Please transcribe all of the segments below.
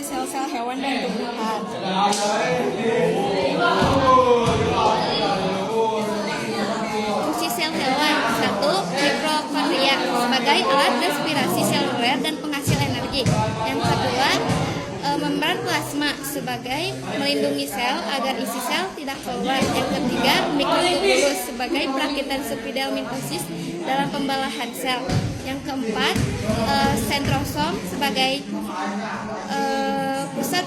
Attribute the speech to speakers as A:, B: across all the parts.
A: sel-sel hewan dan tumbuhan.
B: Fungsi sel hewan. 1. Mitokondria sebagai alat respirasi seluler dan penghasil energi. Yang kedua, membran plasma sebagai melindungi sel agar isi sel tidak keluar. Yang ketiga, mikrotubulus sebagai perakitan subidel mitosis dalam pembelahan sel. Yang keempat, sentrosom sebagai pusat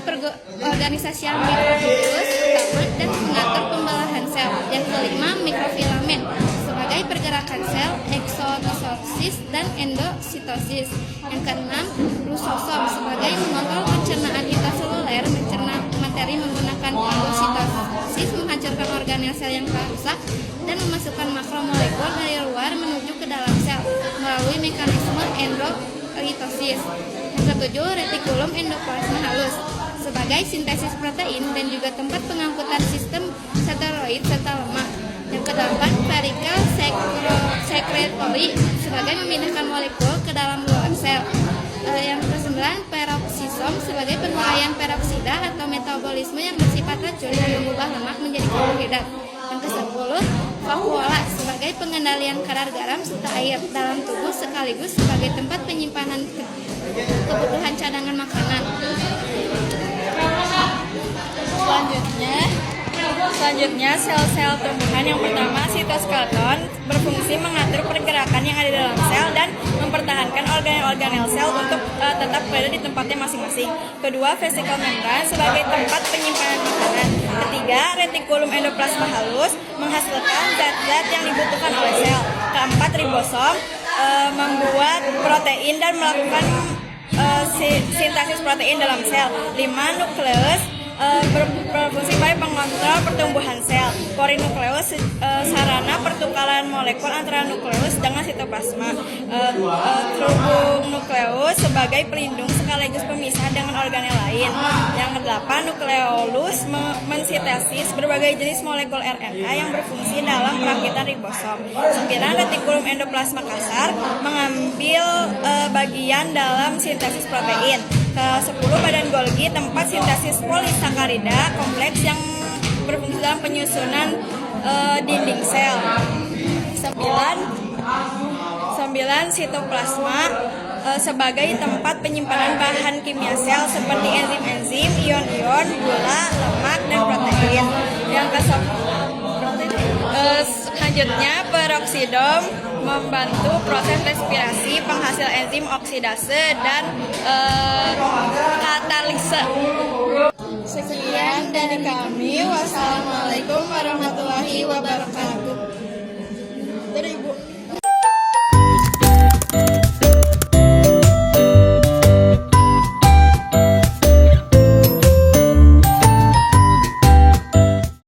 B: organisasian mikrotubulus utama dan mengatur pembelahan sel. Yang kelima, mikrofilamen sebagai pergerakan sel, eksonosis dan endositosis. Yang keenam, lusosom sebagai mengontrol pencernaan intraseluler, mencerna materi menggunakan fagositosis, menghancurkan organel sel yang telah rusak dan memasukkan makromolekul dari luar menuju ke dalam sel melalui mekanisme endolitosis. Yang ketujuh, retikulum endoplasma halus sebagai sintesis protein dan juga tempat pengangkutan sistem steroid serta lemak. Yang kedelapan, perikel secretory sebagai memindahkan molekul ke dalam luar sel. Yang kesembilan, peroksisom sebagai penguraian peroksida atau metabolisme yang bersifat racun dan mengubah lemak menjadi karbohidrat. Yang kesepuluh, vakuola sebagai pengendalian kadar garam serta air dalam tubuh sekaligus sebagai tempat penyimpanan kebutuhan cadangan makanan.
A: Selanjutnya, sel-sel tumbuhan. Yang pertama, sitoskeleton berfungsi mengatur pergerakan yang ada di dalam sel dan mempertahankan organel-organel sel untuk tetap berada di tempatnya masing-masing. Kedua, vesikel membran sebagai tempat penyimpanan makanan. Ketiga, retikulum endoplasma halus menghasilkan zat-zat yang dibutuhkan oleh sel. Keempat, ribosom membuat protein dan melakukan sintesis protein dalam sel. 5, nukleus berfungsi sebagai pengontrol pertumbuhan sel. Porinukleus sarana pertukaran molekul antara nukleus dengan sitoplasma. Trubunukleus sebagai pelindung sekaligus pemisah dengan organel lain. Yang kedelapan, nukleolus mensintesis berbagai jenis molekul RNA yang berfungsi dalam perakitan ribosom. 9, retikulum endoplasma kasar mengambil bagian dalam sintesis protein. Ke-10, badan Golgi tempat sintesis polisakarida kompleks yang berfungsi dalam penyusunan dinding sel. 9, sitoplasma sebagai tempat penyimpanan bahan kimia sel seperti enzim-enzim, ion-ion, gula, lemak, dan protein. Yang selanjutnya, peroksidom membantu proses respirasi, penghasil enzim oksidase dan katalise.
B: Sekian dari kami. Wassalamualaikum warahmatullahi wabarakatuh.